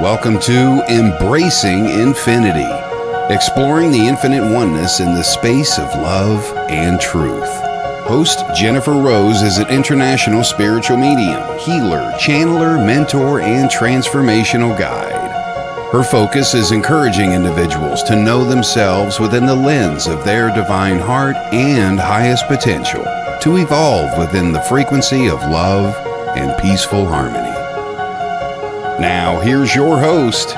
Welcome to Embracing Infinity, exploring the infinite oneness in the space of love and truth. Host Jennifer Rose is an international spiritual medium, healer, channeler, mentor, and transformational guide. Her focus is encouraging individuals to know themselves within the lens of their divine heart and highest potential, to evolve within the frequency of love and peaceful harmony. Now, here's your host,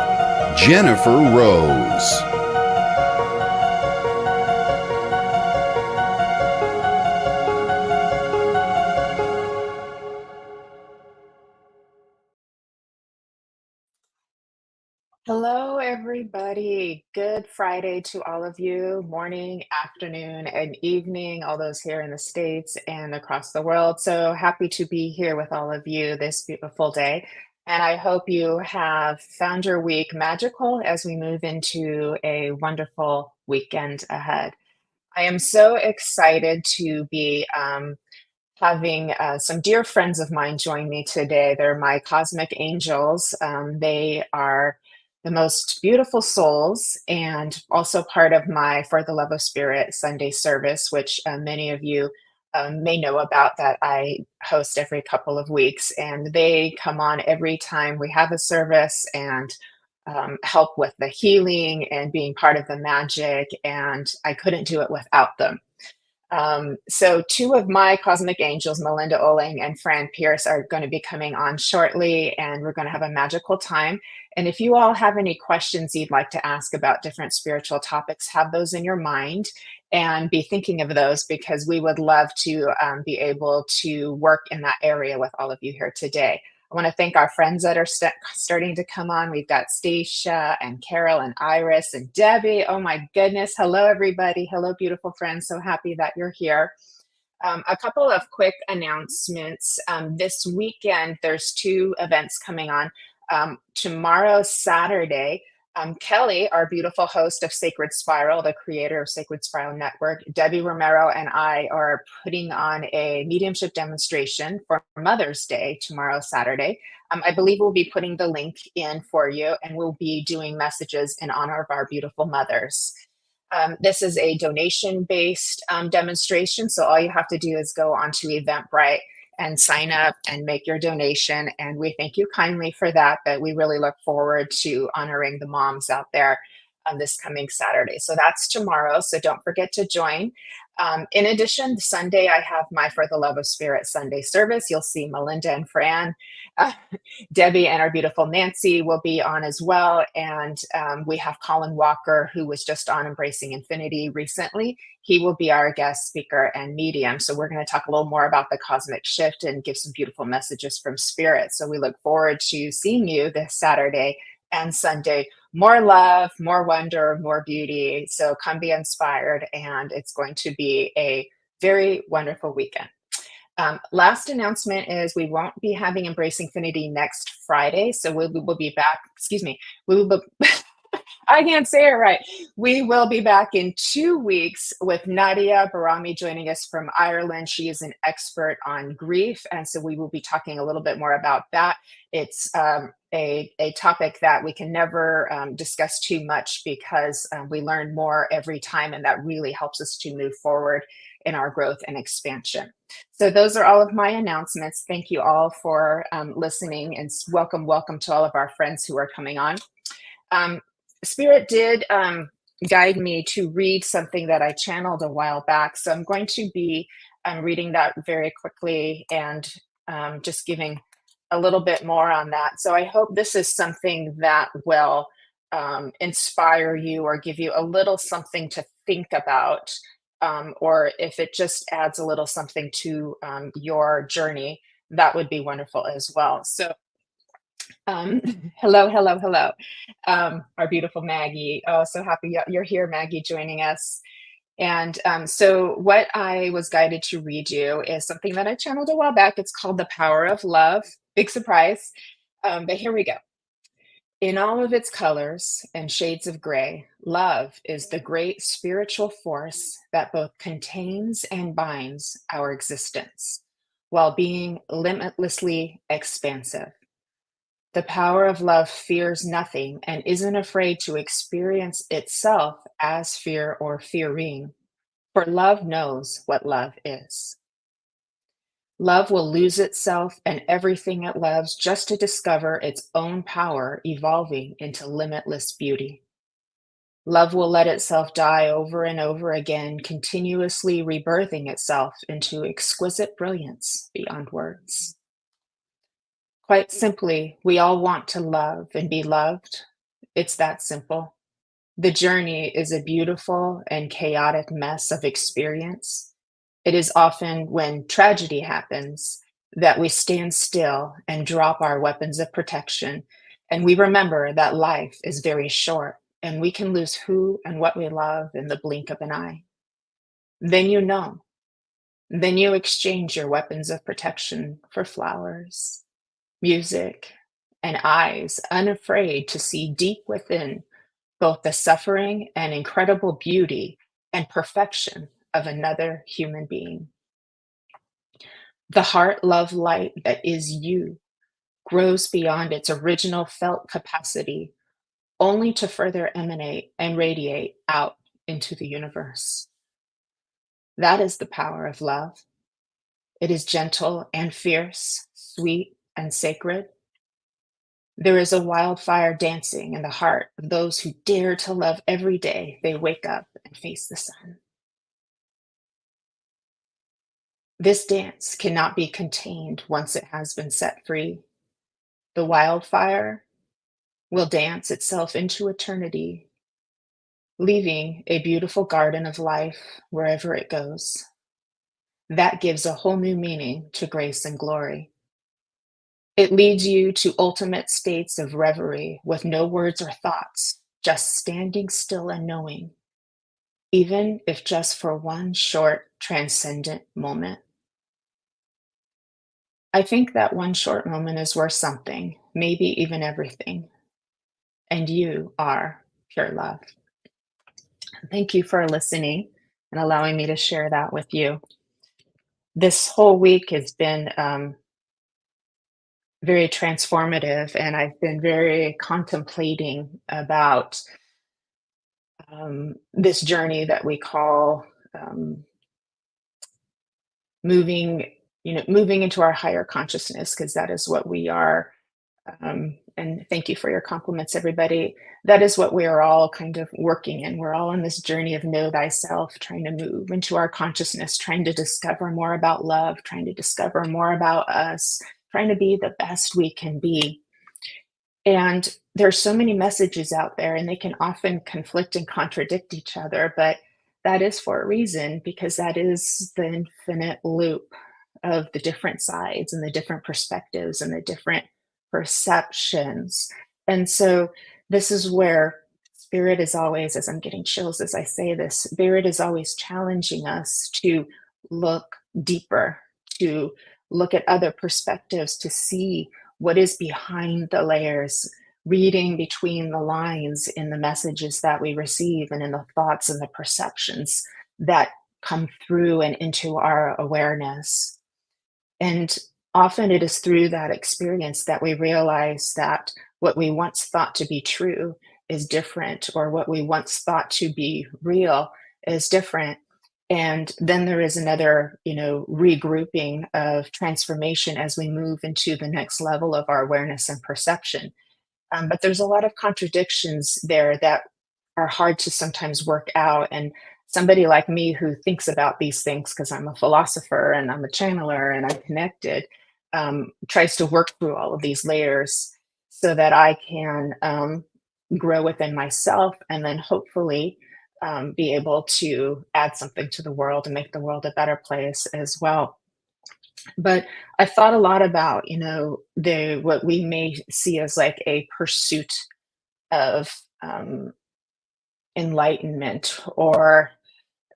Jennifer Rose. Hello, everybody. Good Friday to all of you. Morning, afternoon, and evening, all those here in the States and across the world. So happy to be here with all of you this beautiful day. And I hope you have found your week magical as we move into a wonderful weekend ahead. I am so excited to be having some dear friends of mine join me today. They're my cosmic angels. They are the most beautiful souls and also part of my For the Love of Spirit Sunday service, which many of you may know about, that I host every couple of weeks. And they come on every time we have a service and help with the healing and being part of the magic. And I couldn't do it without them. So two of my cosmic angels, Melinda Ollangg and Fran Pearce, are going to be coming on shortly, and we're going to have a magical time. And if you all have any questions you'd like to ask about different spiritual topics, have those in your mind and be thinking of those, because we would love to be able to work in that area with all of you here today. I want to thank our friends that are starting to come on. We've got Stacia and Carol and Iris and Debbie. Oh my goodness. Hello, everybody. Hello, beautiful friends. So happy that you're here. A couple of quick announcements. This weekend, there's two events coming on. Tomorrow, Saturday, Kelly, our beautiful host of Sacred Spiral, the creator of Sacred Spiral Network, Debbie Romero, and I are putting on a mediumship demonstration for Mother's Day tomorrow, Saturday. I believe we'll be putting the link in for you, and we'll be doing messages in honor of our beautiful mothers. This is a donation-based demonstration, so all you have to do is go onto Eventbrite and sign up and make your donation. And we thank you kindly for that, but we really look forward to honoring the moms out there this coming Saturday. So that's tomorrow, so don't forget to join. In addition, Sunday, I have my For the Love of Spirit Sunday service. You'll see Melinda and Fran. Debbie and our beautiful Nancy will be on as well. And we have Colin Walker, who was just on Embracing Infinity recently. He will be our guest speaker and medium. So we're going to talk a little more about the cosmic shift and give some beautiful messages from Spirit. So we look forward to seeing you this Saturday and Sunday. More love, more wonder, more beauty. So come be inspired, and it's going to be a very wonderful weekend. Last announcement is we won't be having Embracing Infinity next Friday. So we will be back, we will be, I can't say it right. We will be back in 2 weeks with Nadia Barami joining us from Ireland. She is an expert on grief, and so we will be talking a little bit more about that. It's a topic that we can never discuss too much, because we learn more every time, and that really helps us to move forward in our growth and expansion. So those are all of my announcements. Thank you all for listening, and welcome to all of our friends who are coming on. Spirit did guide me to read something that I channeled a while back. So I'm going to be reading that very quickly and just giving a little bit more on that. So I hope this is something that will inspire you or give you a little something to think about, or if it just adds a little something to your journey, that would be wonderful as well. So hello. Our beautiful Maggie. Oh, so happy you're here, Maggie, joining us. And so what I was guided to read you is something that I channeled a while back. It's called The Power of Love. Big surprise. But here we go. In all of its colors and shades of gray, love is the great spiritual force that both contains and binds our existence while being limitlessly expansive. The power of love fears nothing and isn't afraid to experience itself as fear or fearing, for love knows what love is. Love will lose itself and everything it loves just to discover its own power evolving into limitless beauty. Love will let itself die over and over again, continuously rebirthing itself into exquisite brilliance beyond words. Quite simply, we all want to love and be loved. It's that simple. The journey is a beautiful and chaotic mess of experience. It is often when tragedy happens that we stand still and drop our weapons of protection, and we remember that life is very short and we can lose who and what we love in the blink of an eye. Then you know. Then you exchange your weapons of protection for flowers, music, and eyes unafraid to see deep within both the suffering and incredible beauty and perfection of another human being. The heart love light that is you grows beyond its original felt capacity, only to further emanate and radiate out into the universe. That is the power of love. It is gentle and fierce, sweet and sacred. There is a wildfire dancing in the heart of those who dare to love every day they wake up and face the sun. This dance cannot be contained once it has been set free. The wildfire will dance itself into eternity, leaving a beautiful garden of life wherever it goes. That gives a whole new meaning to grace and glory. It leads you to ultimate states of reverie with no words or thoughts, just standing still and knowing, even if just for one short, transcendent moment. I think that one short moment is worth something, maybe even everything. And you are pure love. Thank you for listening and allowing me to share that with you. This whole week has been very transformative, and I've been very contemplating about this journey that we call um, moving, moving into our higher consciousness, because that is what we are. And thank you for your compliments, everybody. That is what we are all kind of working in. We're all on this journey of know thyself, trying to move into our consciousness, trying to discover more about love, trying to discover more about us, trying to be the best we can be. And there's so many messages out there, and they can often conflict and contradict each other, but that is for a reason, because that is the infinite loop of the different sides and the different perspectives and the different perceptions. And so this is where spirit is always, as I'm getting chills as I say this, spirit is always challenging us to look deeper, to look at other perspectives, to see what is behind the layers, reading between the lines in the messages that we receive and in the thoughts and the perceptions that come through and into our awareness. And often it is through that experience that we realize that what we once thought to be true is different, or what we once thought to be real is different. And then there is another, regrouping of transformation as we move into the next level of our awareness and perception. But there's a lot of contradictions there that are hard to sometimes work out. And somebody like me who thinks about these things, because I'm a philosopher and I'm a channeler and I'm connected, tries to work through all of these layers so that I can grow within myself, and then hopefully be able to add something to the world and make the world a better place as well. But I thought a lot about, the what we may see as like a pursuit of enlightenment, or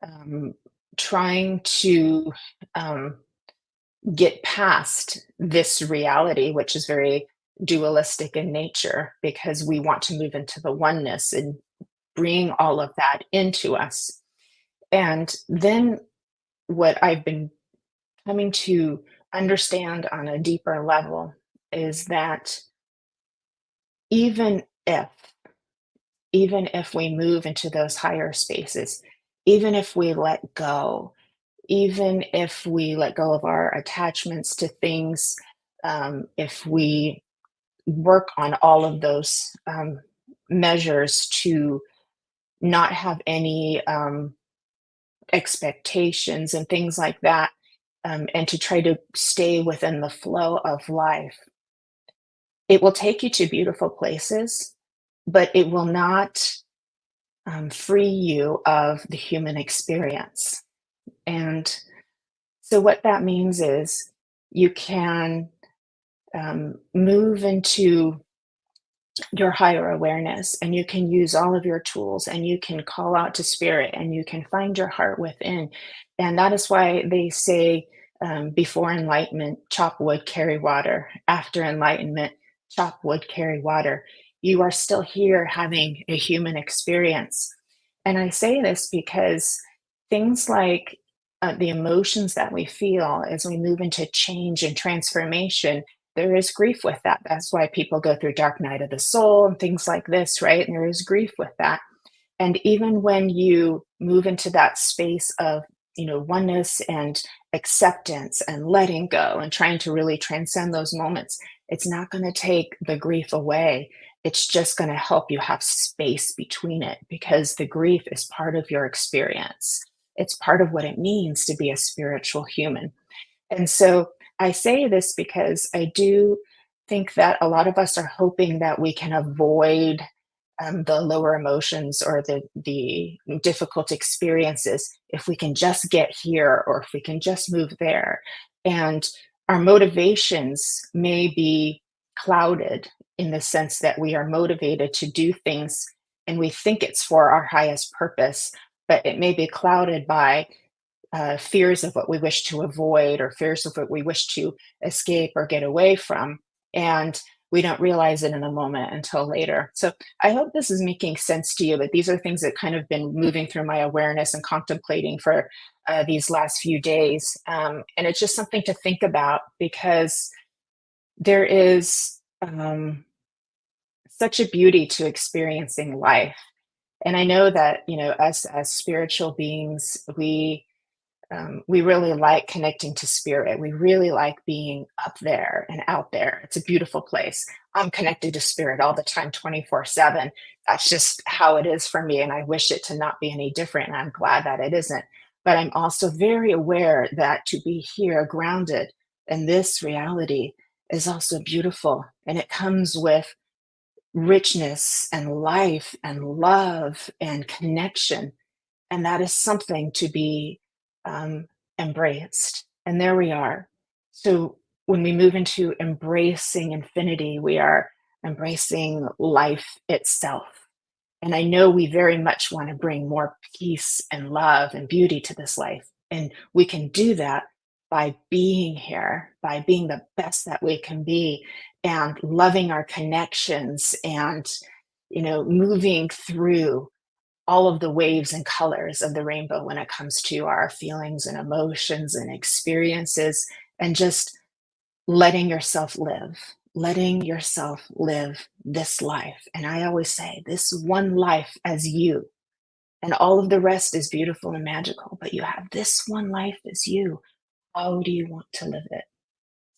um, trying to um, get past this reality, which is very dualistic in nature, because we want to move into the oneness and bring all of that into us. And then what I've been coming to understand on a deeper level is that even if even if we move into those higher spaces, even if we let go, even if we let go of our attachments to things, if we work on all of those measures to not have any expectations and things like that, and to try to stay within the flow of life, it will take you to beautiful places, but it will not free you of the human experience. And so, what that means is you can move into your higher awareness, and you can use all of your tools, and you can call out to spirit, and you can find your heart within. And that is why they say, before enlightenment, chop wood, carry water. After enlightenment, chop wood, carry water. You are still here having a human experience. And I say this because things like the emotions that we feel as we move into change and transformation, there is grief with that. That's why people go through dark night of the soul and things like this, right? And there is grief with that. And even when you move into that space of, oneness and acceptance and letting go and trying to really transcend those moments, it's not going to take the grief away. It's just going to help you have space between it, because the grief is part of your experience. It's part of what it means to be a spiritual human. And so I say this because I do think that a lot of us are hoping that we can avoid the lower emotions or the difficult experiences if we can just get here, or if we can just move there. And our motivations may be clouded in the sense that we are motivated to do things and we think it's for our highest purpose, but it may be clouded by fears of what we wish to avoid, or fears of what we wish to escape or get away from. And we don't realize it in the moment until later. So I hope this is making sense to you, but these are things that kind of been moving through my awareness and contemplating for these last few days. And it's just something to think about, because there is such a beauty to experiencing life. And I know that, us as spiritual beings, we really like connecting to spirit. We really like being up there and out there. It's a beautiful place. I'm connected to spirit all the time, 24/7. That's just how it is for me. And I wish it to not be any different. And I'm glad that it isn't. But I'm also very aware that to be here grounded in this reality is also beautiful. And it comes with richness and life and love and connection. And that is something to be embraced. And there we are. So when we move into embracing infinity, we are embracing life itself. And I know we very much want to bring more peace and love and beauty to this life. And we can do that by being here, by being the best that we can be, and loving our connections, and, moving through all of the waves and colors of the rainbow when it comes to our feelings and emotions and experiences, and just letting yourself live this life. And I always say, this one life as you, and all of the rest is beautiful and magical, but you have this one life as you. How do you want to live it?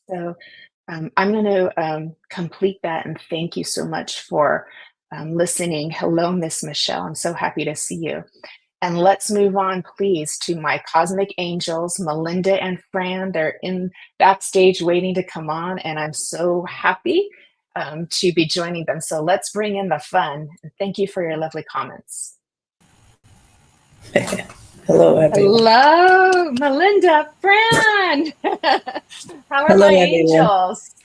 So I'm going to complete that, and thank you so much for listening. Hello, Miss Michelle. I'm so happy to see you. And let's move on, please, to my cosmic angels, Melinda and Fran. They're in backstage waiting to come on, and I'm so happy to be joining them. So let's bring in the fun. Thank you for your lovely comments. Hello, everyone. Hello, Melinda, Fran. How are my angels?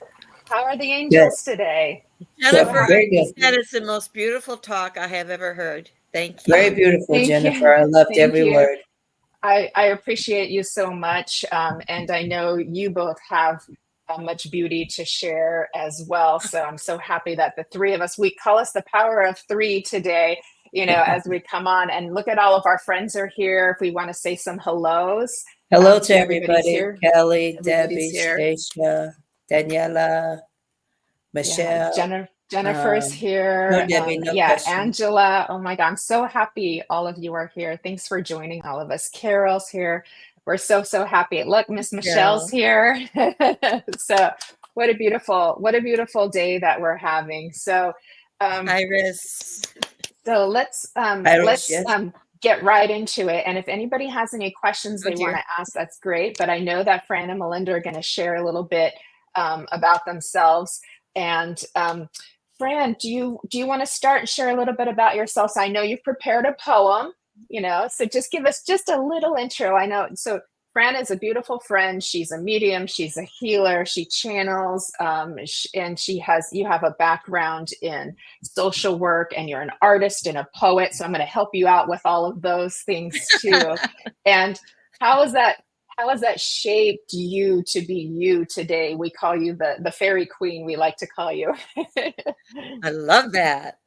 How are the angels today? Jennifer, that is the most beautiful talk I have ever heard. Thank you. Very beautiful, Jennifer. I loved every word. I appreciate you so much. And I know you both have much beauty to share as well. So I'm so happy that the three of us, we call us the power of three today, as we come on. And look at all of our friends are here. If we want to say some hellos. Hello to everybody. Here. Kelly, Debbie, Stacia, Daniela, Michelle. Yeah, Jennifer's here. No, Debbie, no Yeah, question. Angela. Oh my God, I'm so happy all of you are here. Thanks for joining all of us. Carol's here. We're so happy. Look, Miss Michelle's here. So what a beautiful day that we're having. So Iris. so let's Yes. get right into it. And if anybody has any questions they want to ask, that's great. But I know that Fran and Melinda are going to share a little bit about themselves. And Fran, do you want to start and share a little bit about yourself? So I know you've prepared a poem, so just give us just a little intro. I know. So Fran is a beautiful friend. She's a medium. She's a healer. She channels, and you have a background in social work, and you're an artist and a poet. So I'm going to help you out with all of those things too. And how has that shaped you to be you today? We call you the fairy queen, we like to call you. I love that.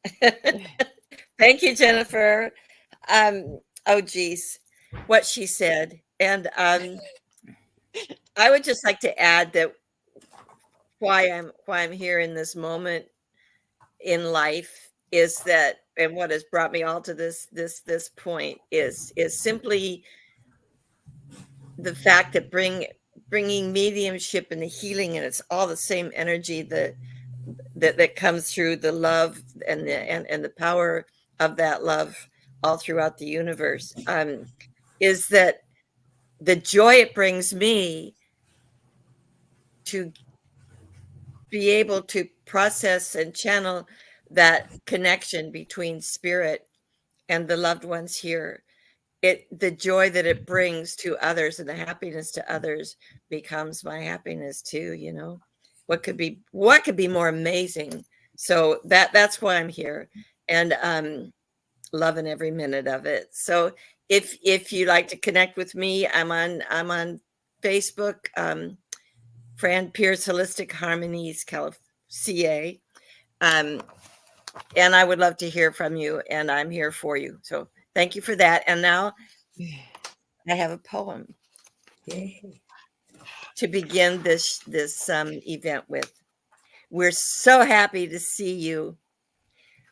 Thank you, Jennifer. Oh geez, what she said. And I would just like to add that why I'm here in this moment in life is that, and what has brought me all to this point is simply the fact that bringing mediumship and the healing, and it's all the same energy that comes through the love and the power of that love all throughout the universe, is that the joy it brings me to be able to process and channel that connection between spirit and the loved ones here. The joy that it brings to others and the happiness to others becomes my happiness too. What could be more amazing? So that's why I'm here, and loving every minute of it. So if you like to connect with me, I'm on Facebook, Fran Pearce Holistic Harmonies, CA. And I would love to hear from you, and I'm here for you. So thank you for that. And now I have a poem to begin this event with. We're so happy to see you.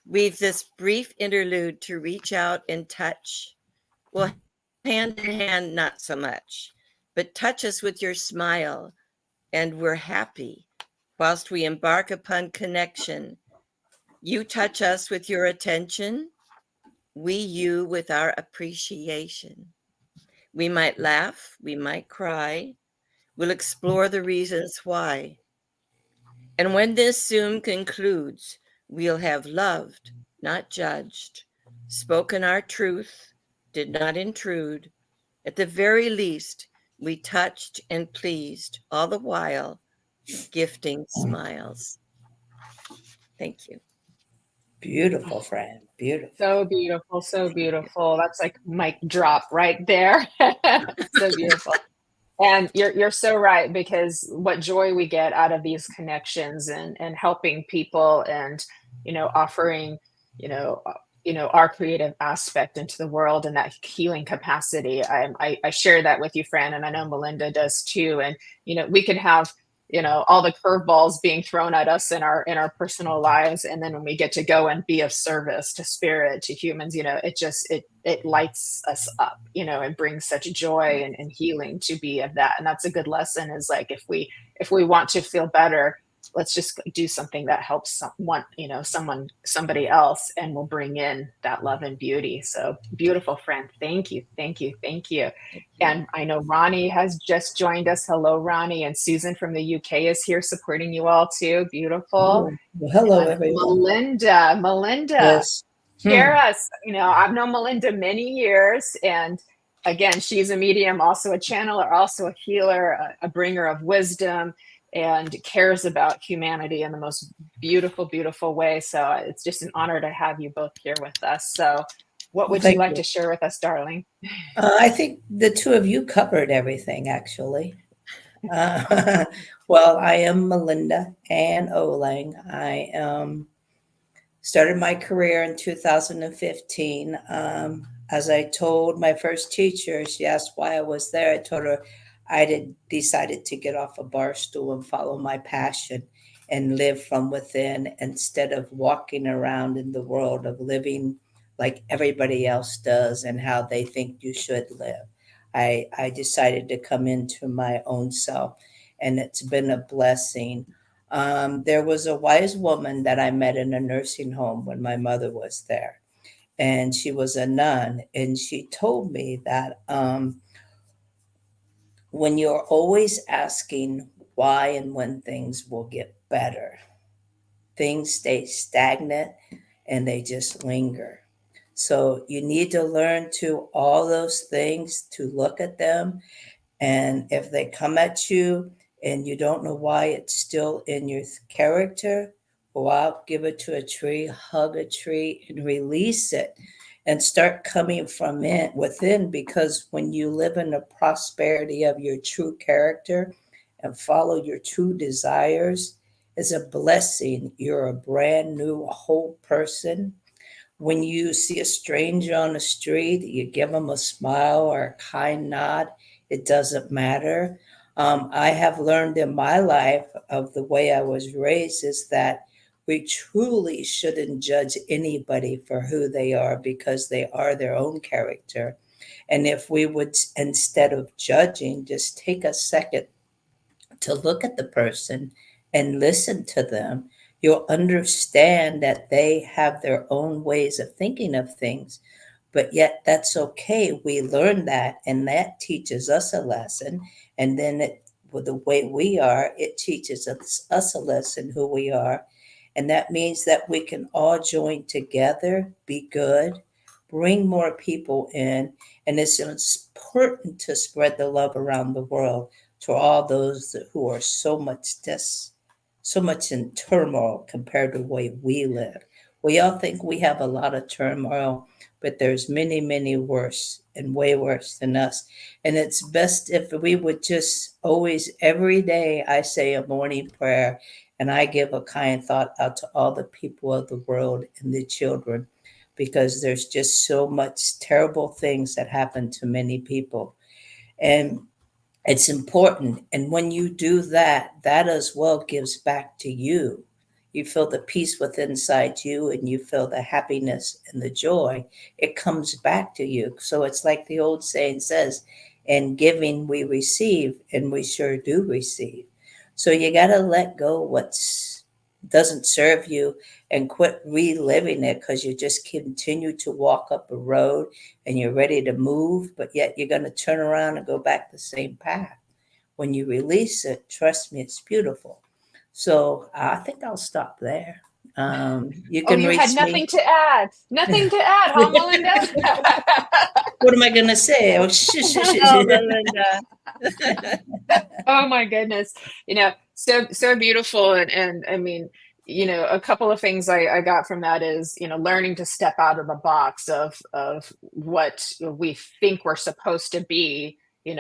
We've this brief interlude to reach out and touch. Well, hand in hand, not so much, but touch us with your smile, and we're happy whilst we embark upon connection. You touch us with your attention, we you with our appreciation. We might laugh, we might cry, we'll explore the reasons why. And when this Zoom concludes, we'll have loved, not judged, spoken our truth, did not intrude. At the very least, we touched and pleased, all the while gifting smiles. Thank you. Beautiful, Fran. Beautiful. So beautiful. That's like mic drop right there. So beautiful. And you're so right, because what joy we get out of these connections and helping people, and offering our creative aspect into the world and that healing capacity. I share that with you, Fran, and I know Melinda does too. And we could have all the curveballs being thrown at us in our personal lives, and then when we get to go and be of service to spirit, to humans, it lights us up, and brings such joy and healing to be of that. And that's a good lesson, is like, if we want to feel better, let's just do something that helps somebody else, and we'll bring in that love and beauty. So beautiful, friend. Thank you. And I know Ronnie has just joined us. Hello, Ronnie. And Susan from the UK is here supporting you all too. Beautiful. Well, hello, and everyone. Melinda, Yes. Share us. I've known Melinda many years, and again, she's a medium, also a channeler, also a healer, a bringer of wisdom, and cares about humanity in the most beautiful, beautiful way. So it's just an honor to have you both here with us. So what would you like to share with us, darling? I think the two of you covered everything, actually. Well, I am Melinda Ollangg. I started my career in 2015. As I told my first teacher, she asked why I was there. I told her I had decided to get off a bar stool and follow my passion. and live from within instead of walking around in the world of living like everybody else does and how they think you should live. I decided to come into my own self, and it's been a blessing. There was a wise woman that I met in a nursing home when my mother was there, and she was a nun, and she told me that when you're always asking why and when things will get better, things stay stagnant and they just linger. So you need to learn to all those things to look at them, and if they come at you and you don't know why it's still in your character, go out, give it to a tree, hug a tree, and release it and start coming from it within. Because when you live in the prosperity of your true character and follow your true desires, it's a blessing. You're a brand new whole person. When you see a stranger on the street, you give them a smile or a kind nod. It doesn't matter. I have learned in my life of the way I was raised is that we truly shouldn't judge anybody for who they are because they are their own character. And if we would, instead of judging, just take a second to look at the person and listen to them, you'll understand that they have their own ways of thinking of things. But yet, that's okay. We learn that, and that teaches us a lesson. And then, with the way we are, it teaches us a lesson who we are. And that means that we can all join together, be good, bring more people in. And it's important to spread the love around the world to all those who are so much in turmoil compared to the way we live. We all think we have a lot of turmoil, but there's many, many worse and way worse than us. And it's best if we would just always, every day, I say a morning prayer and I give a kind thought out to all the people of the world and the children, because there's just so much terrible things that happen to many people. And it's important. And when you do that, that as well gives back to you. You feel the peace within inside you and you feel the happiness and the joy. It comes back to you. So it's like the old saying says, in giving we receive, and we sure do receive. So you got to let go what's doesn't serve you and quit reliving it, because you just continue to walk up a road and you're ready to move, but yet you're going to turn around and go back the same path. When you release it, trust me, it's beautiful. So I think I'll stop there. You Oh, can you had reach nothing me. to add. Nothing to add, huh, Melinda? What am I going to say? Oh, Oh, Melinda. Oh my goodness. So beautiful. And I mean, a couple of things I got from that is, learning to step out of the box of what we think we're supposed to be,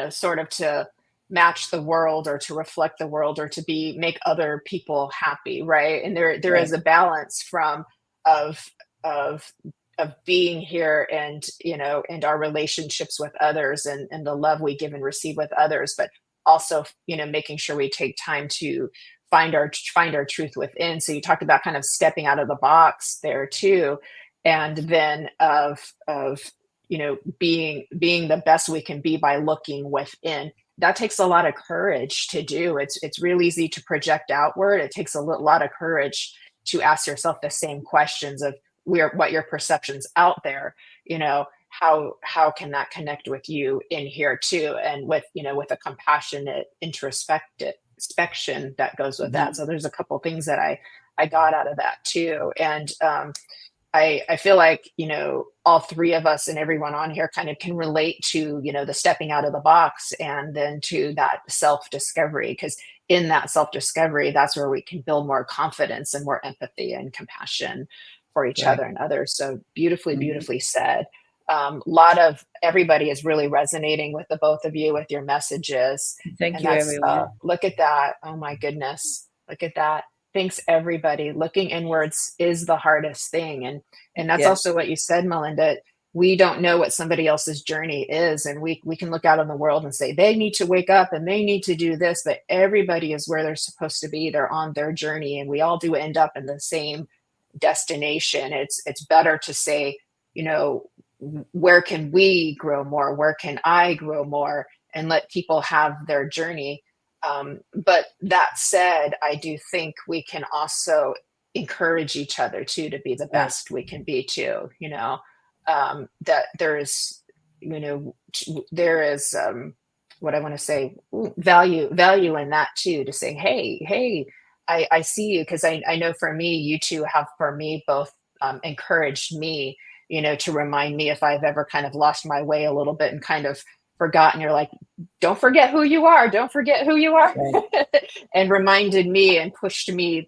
sort of to match the world or to reflect the world or to make other people happy, right? And there is Right. a balance from of of of being here and and our relationships with others and the love we give and receive with others, but also making sure we take time to find our truth within. So you talked about kind of stepping out of the box there too, and then of being the best we can be by looking within. That takes a lot of courage to do. It's real easy to project outward. It takes a lot of courage to ask yourself the same questions of what your perceptions out there, how can that connect with you in here too, and with a compassionate introspection that goes with that. Mhm. So there's a couple things that I got out of that too. And I feel like, all three of us and everyone on here kind of can relate to, the stepping out of the box and then to that self-discovery, because in that self-discovery, that's where we can build more confidence and more empathy and compassion for each Right. other and others. So beautifully, Mhm. beautifully said. Lot of everybody is really resonating with the both of you with your messages. Thank And you, that's, everyone. look at that. Oh my goodness. Look at that. Thanks everybody. Looking inwards is the hardest thing. And that's Yes. also what you said, Melinda. we don't know what somebody else's journey is. And we can look out in the world and say, they need to wake up and they need to do this, but everybody is where they're supposed to be. They're on their journey, and we all do end up in the same destination. It's better to say, where can we grow more? Where can I grow more? And let people have their journey. But that said, I do think we can also encourage each other too, to be the best we can be too, that there is what I want to say, value in that too, to say, hey, I see you. Cause I know for me, you two have, for me, both encouraged me, to remind me if I've ever kind of lost my way a little bit and kind of forgotten. You're like, don't forget who you are. Don't forget who you are. Right. And reminded me and pushed me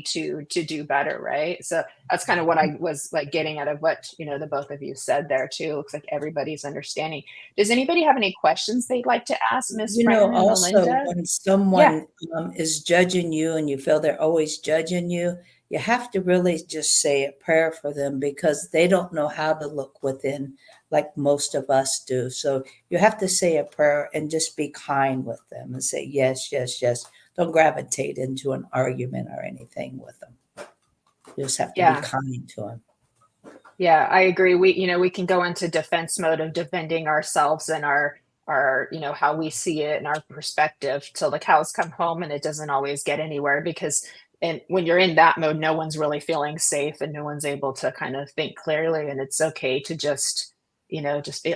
to do better. Right. So that's kind of what I was like getting out of what, the both of you said there too. Looks like everybody's understanding. Does anybody have any questions they'd like to ask Miss Fran and also, Melinda? when someone is judging you and you feel they're always judging you, you have to really just say a prayer for them, because they don't know how to look within like most of us do. So you have to say a prayer and just be kind with them and say, yes, yes, yes. Don't gravitate into an argument or anything with them. You just have to be kind to them. Yeah, I agree. We can go into defense mode of defending ourselves and our how we see it and our perspective till the cows come home, and it doesn't always get anywhere, because when you're in that mode, no one's really feeling safe and no one's able to kind of think clearly. And it's okay to just be,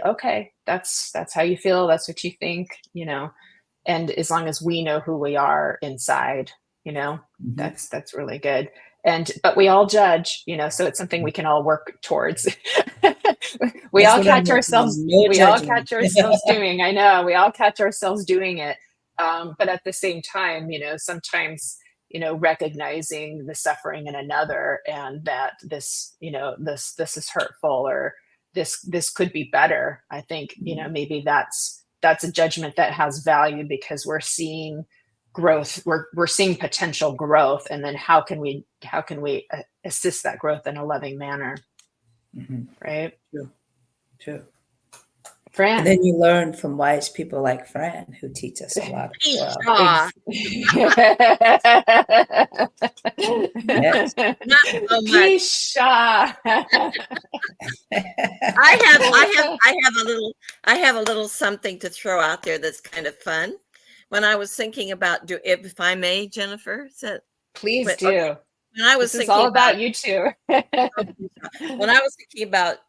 okay, that's how you feel. That's what you think, and as long as we know who we are inside, that's really good. But we all judge, so it's something we can all work towards. We all catch ourselves doing, I know, we all catch ourselves doing it. But at the same time, sometimes, recognizing the suffering in another, and that this is hurtful, or this could be better. I think, maybe that's a judgment that has value, because we're seeing growth, we're seeing potential growth, and then how can we assist that growth in a loving manner? Right? True. Fran. And then you learn from wise people like Fran, who teach us a lot as well. Yes. Not so much. I have a little something to throw out there that's kind of fun. When I was thinking about, if I may, Jennifer, please do. Okay. When I was this is all about you two. When I was thinking about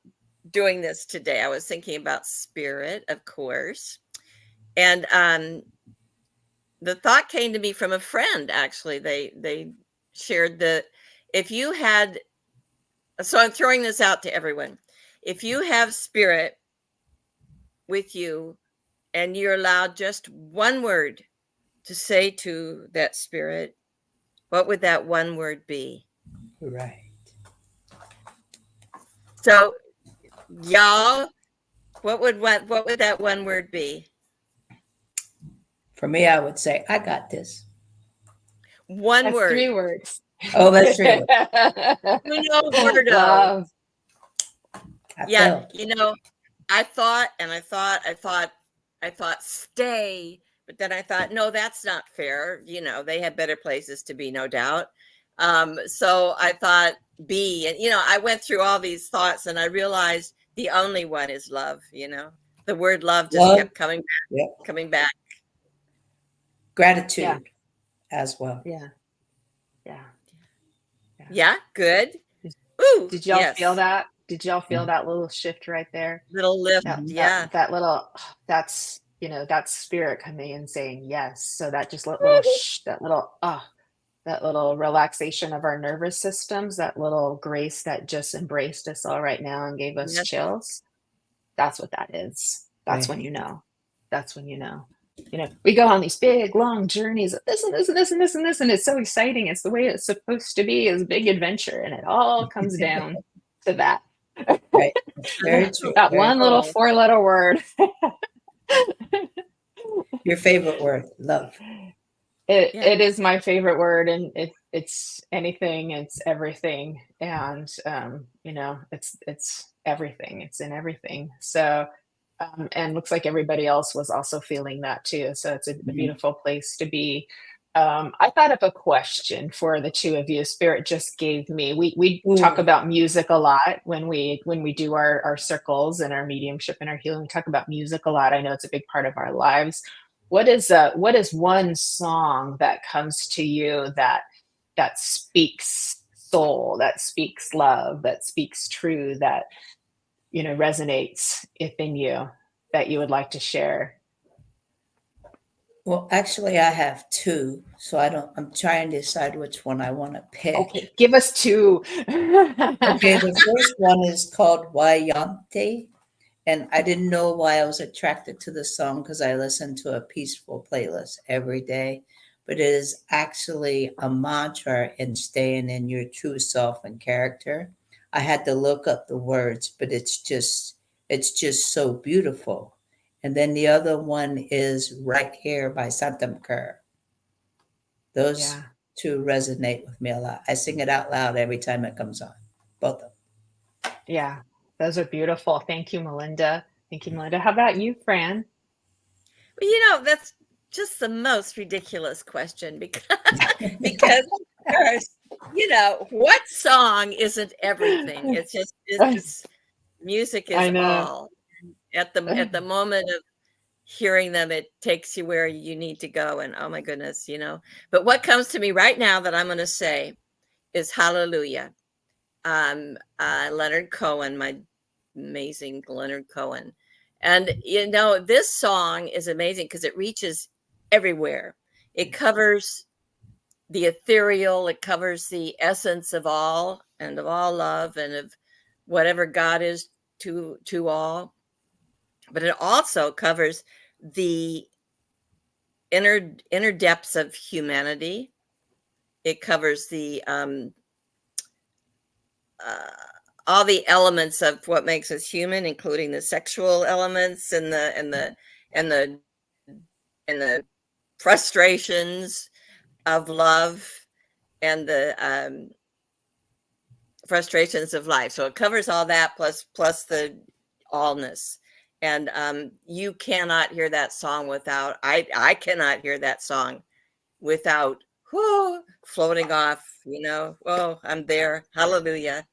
doing this today, I was thinking about spirit, of course, and the thought came to me from a friend. Actually, they shared that if you had, so I'm throwing this out to everyone, if you have spirit with you and you're allowed just one word to say to that spirit, what would that one word be? Right. So, y'all, what would that one word be? For me, I would say, I got this. One word. 3 words. Oh, that's 3 words. Word love. I thought stay, but then I thought, no, that's not fair. They have better places to be, no doubt. So I thought be, and I went through all these thoughts, and I realized the only one is love. The word love just kept coming back, coming back. Gratitude as well. Yeah, good. Ooh, did y'all feel that? Did y'all feel that little shift right there? Little lift, that little, that's spirit coming and saying yes. So that just that little relaxation of our nervous systems, that little grace that just embraced us all right now and gave us chills. That's what that is. That's when you know. That's when you know. We go on these big long journeys of this and this and this and this and this, and it's so exciting. It's the way it's supposed to be, is big adventure, and it all comes down to that. Right. Very true. That one little 4-letter word. Your favorite word, love. It is my favorite word, and it's anything, it's everything, and it's everything. It's in everything. So, and looks like everybody else was also feeling that too. So it's a beautiful place to be. I thought of a question for the two of you. Spirit just gave me. We talk Ooh. about music a lot when we do our circles and our mediumship and our healing. We talk about music a lot. I know it's a big part of our lives. What is one song that comes to you that speaks soul, that speaks love, that speaks true, that resonates within you, that you would like to share? Well, actually, I have two, so I'm trying to decide which one I want to pick. Okay, give us two. Okay, the first one is called Wayante, and I didn't know why I was attracted to the song because I listen to a peaceful playlist every day, but it is actually a mantra in staying in your true self and character. I had to look up the words, but it's just so beautiful. And then the other one is Right Here by Santa Macur. Those Yeah. two resonate with me a lot. I sing it out loud every time it comes on, both of them. Yeah, those are beautiful. Thank you, Melinda. Thank you, Melinda. How about you, Fran? Well, that's just the most ridiculous question because of course, what song isn't everything? It's just music I is know. all. At the moment of hearing them, it takes you where you need to go. And oh my goodness, But what comes to me right now that I'm going to say is Hallelujah. Leonard Cohen, my amazing Leonard Cohen. And, this song is amazing because it reaches everywhere. It covers the ethereal, it covers the essence of all and of all love and of whatever God is to all. But it also covers the inner depths of humanity. It covers the all the elements of what makes us human, including the sexual elements and the frustrations of love and the frustrations of life. So it covers all that plus the allness. And you cannot hear that song without, I cannot hear that song without floating off, oh, I'm there. Hallelujah.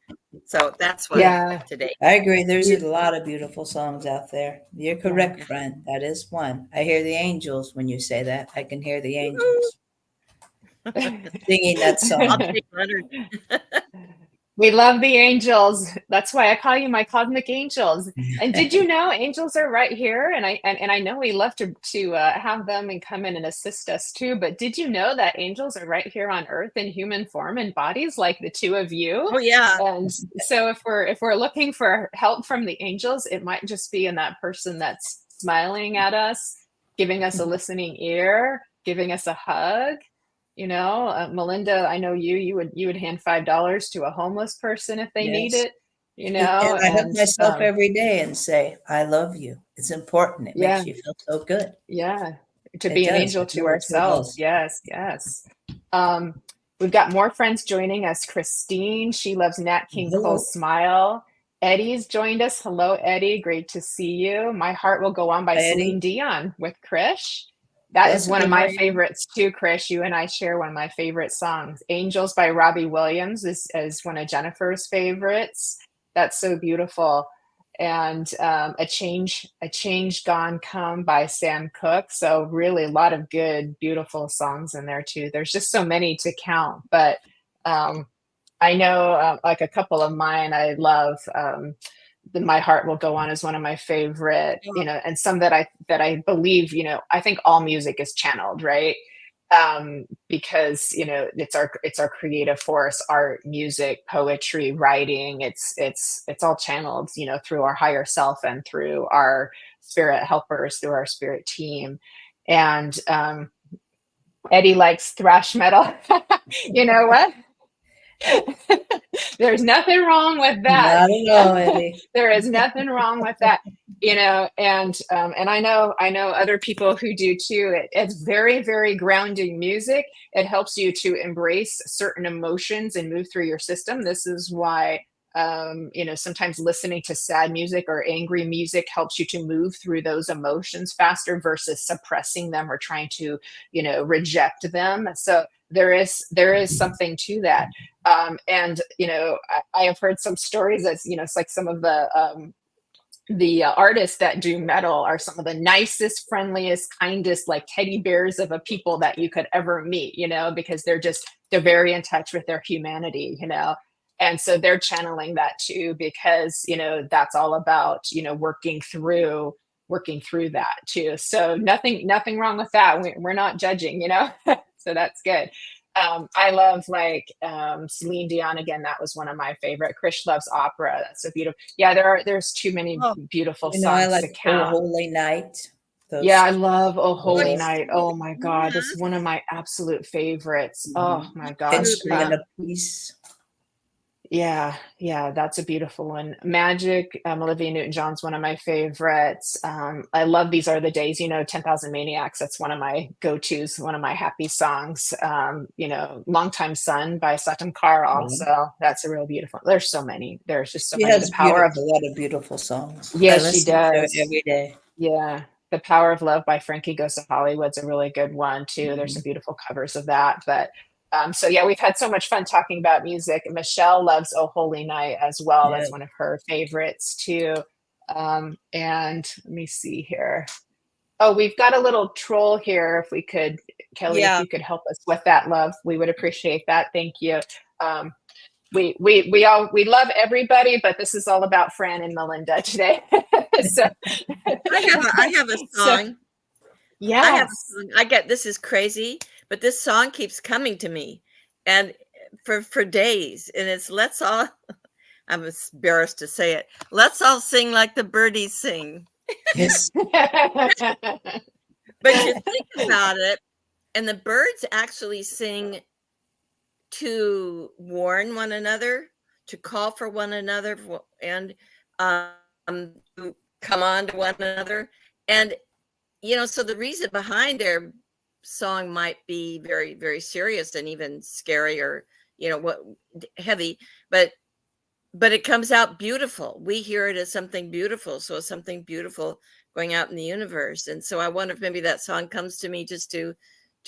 So that's what today. I agree. There's a lot of beautiful songs out there. You're correct, friend. That is one. I hear the angels when you say that. I can hear the angels singing that song. I'll take Leonard. We love the angels. That's why I call you my cosmic angels. And did you know angels are right here? And I know we love to have them and come in and assist us too. But did you know that angels are right here on Earth in human form and bodies, like the two of you? Oh yeah. And so if we're looking for help from the angels, it might just be in that person that's smiling at us, giving us a listening ear, giving us a hug. Melinda, I know you would hand $5 to a homeless person if they need it, And I hug myself every day and say, I love you. It's important. It makes you feel so good. Yeah. To be an angel to ourselves. Yes. We've got more friends joining us. Christine, she loves Nat King Cole's Smile. Eddie's joined us. Hello, Eddie. Great to see you. My Heart Will Go On by Celine Dion with Krish. That is one of my favorites too, Krish. You and I share one of my favorite songs. Angels by Robbie Williams is one of Jennifer's favorites. That's so beautiful. And A Change Gone Come by Sam Cooke. So really a lot of good, beautiful songs in there too. There's just so many to count. But I know like a couple of mine I love. My Heart Will Go On is one of my favorite, and some that I believe, I think all music is channeled, right? Because, it's our creative force, art, music, poetry, writing. It's all channeled, through our higher self and through our spirit helpers, through our spirit team. And Eddie likes thrash metal. You know what? There's nothing wrong with that. Not at all, Eddie. There is nothing wrong with that, and I know other people who do too. It's very, very grounding music. It helps you to embrace certain emotions and move through your system. This is why Sometimes listening to sad music or angry music helps you to move through those emotions faster versus suppressing them or trying to, reject them. So there is something to that. And I have heard some stories that, it's like some of the artists that do metal are some of the nicest, friendliest, kindest, like teddy bears of a people that you could ever meet, because they're very in touch with their humanity, and so they're channeling that too, because that's all about working through that too. So nothing wrong with that. We're not judging, so that's good. I love Celine Dion again. That was one of my favorite. Krish loves opera. That's so beautiful. Yeah, there's too many Oh, beautiful I songs like to Oh count. Holy Night. Yeah, Those. I love Oh Holy Yes. Night. Oh my God, this yes. is one of my absolute favorites. Oh my gosh. Instrument of Peace. Yeah, that's a beautiful one. Magic, Olivia Newton-John's one of my favorites. I love These Are the Days, 10,000 Maniacs. That's one of my go-tos, one of my happy songs. Longtime Sun by Satam Kaur also. That's a real beautiful. There's so many. There's just so She many. The has Power of, a lot of beautiful songs. I yes, she listen to her does. every day. Yeah. The Power of Love by Frankie Goes to Hollywood's a really good one too. There's some beautiful covers of that. But so yeah, we've had so much fun talking about music. Michelle loves Oh Holy Night as well. Yeah. That's one of her favorites too. And let me see here. Oh, we've got a little troll here. If we could, Kelly, if Yeah. you could help us with that, love, we would appreciate that. Thank you. We love everybody, but this is all about Fran and Melinda today. So I have a so song. I have a yes. song. This is crazy, but this song keeps coming to me, and for days, and it's let's all. I'm embarrassed to say it. Let's all sing like the birdies sing. Yes. But you think about it, and the birds actually sing to warn one another, to call for one another, and to come on to one another. And, so the reason behind their song might be very, very serious and even scary or, heavy, but it comes out beautiful. We hear it as something beautiful. So it's something beautiful going out in the universe. And so I wonder if maybe that song comes to me just to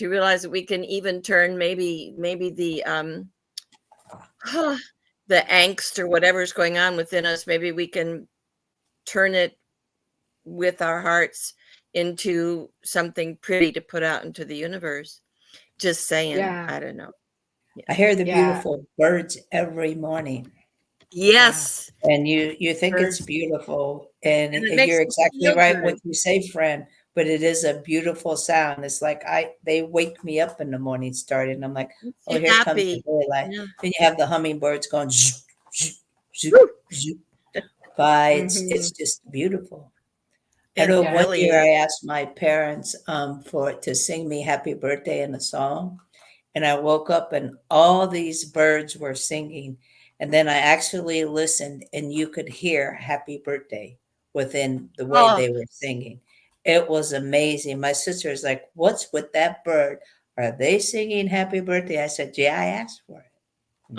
realize that we can even turn maybe the the angst or whatever's going on within us, maybe we can turn it with our hearts into something pretty to put out into the universe. Just saying. Yeah. I don't know. I hear the Yeah. beautiful birds every morning. Yes. And you think it's Birds. beautiful. And And it makes you're me exactly feel right good. what you say, Fran. But it is a beautiful sound. It's like they wake me up in the morning starting. I'm like, oh, here comes the Happy. daylight. Yeah. Then you have the hummingbirds going zoop, zoop, zoop, Woo! zoop by. It's Mhm. just beautiful. I It know Yeah. one really year I is. asked my parents to sing me happy birthday in a song. And I woke up and all these birds were singing. And then I actually listened and you could hear happy birthday within the way Oh, they were singing. It was amazing. My sister is like, what's with that bird? Are they singing happy birthday? I said, yeah, I asked for it.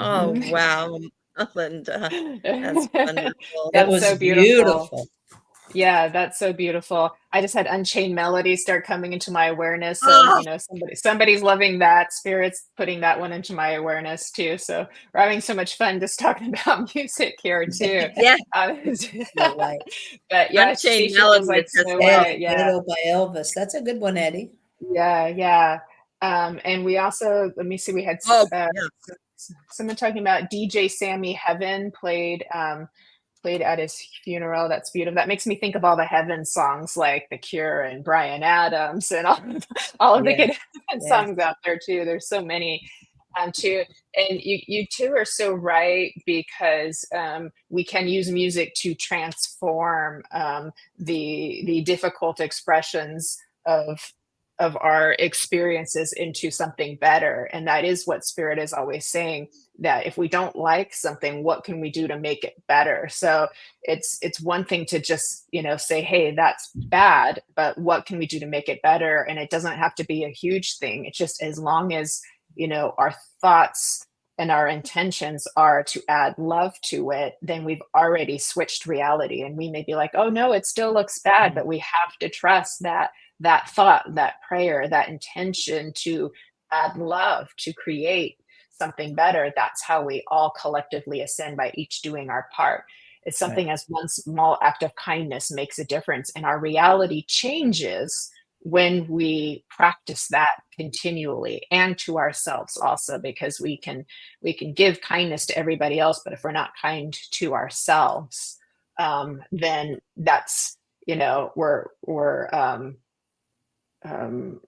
oh, Mhm. wow, Melinda. That's wonderful. It That's was so beautiful. beautiful. Yeah, that's so beautiful. I just had Unchained Melody start coming into my awareness. So, Oh, somebody's loving that. Spirit's putting that one into my awareness too. So we're having so much fun just talking about music here too. yeah, Snow White. But yeah, Unchained see, she feels Melody like is just Snow Yeah, White. Yeah. Little by Elvis. That's a good one, Eddie. Yeah. And we also, let me see, we had oh, yeah. someone talking about DJ Sammy Heaven played at his funeral. That's beautiful. That makes me think of all the Heaven songs like The Cure and Brian Adams and all of the Yes, good Heaven yes. songs out there too. There's so many too. And you two are so right, because we can use music to transform the difficult expressions of our experiences into something better. And that is what Spirit is always saying, that if we don't like something, what can we do to make it better? So it's one thing to just say, hey, that's bad, but what can we do to make it better? And it doesn't have to be a huge thing. It's just, as long as our thoughts and our intentions are to add love to it, then we've already switched reality. And we may be like, oh no, it still looks bad, but we have to trust that that thought, that prayer, that intention to add love, to create something better. That's how we all collectively ascend, by each doing our part. It's Right. something as one small act of kindness makes a difference, and our reality changes when we practice that continually, and to ourselves also, because we can give kindness to everybody else, but if we're not kind to ourselves, then that's, um,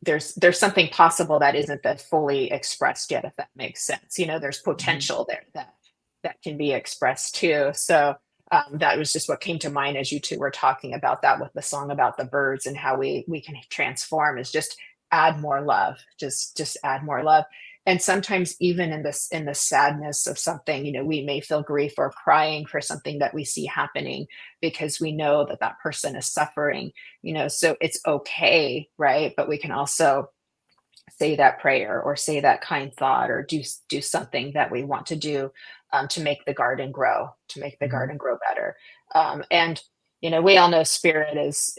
there's something possible that isn't that fully expressed yet, if that makes sense. There's potential there that can be expressed too. So that was just what came to mind as you two were talking about that, with the song about the birds, and how we can transform, is just add more love, just add more love. And sometimes even in the sadness of something, we may feel grief or crying for something that we see happening, because we know that that person is suffering, so it's okay, right? But we can also say that prayer, or say that kind thought, or do something that we want to do, to make the garden grow, better. And we all know spirit is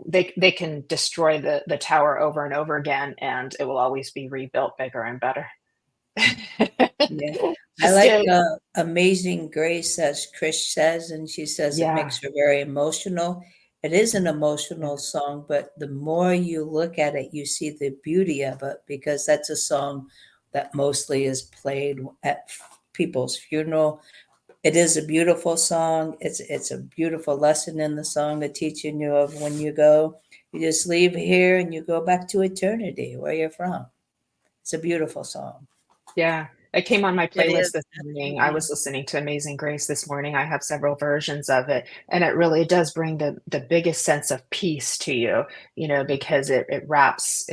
they can destroy the tower over and over again, and it will always be rebuilt bigger and better. Yeah. I Just like is. Amazing Grace, as Krish says, and she says it Yeah. makes her very emotional. It is an Yeah. emotional song, but the more you look at it, you see the beauty of it, because that's a song that mostly is played at people's funeral. It is a beautiful song. It's a beautiful lesson in the song, of teaching you of when you go, you just leave here and you go back to eternity, where you're from. It's a beautiful song. Yeah, it came on my It playlist is, this morning. I absolutely. was listening to Amazing Grace this morning. I have several versions of it, and it really does bring the biggest sense of peace to you, because it wraps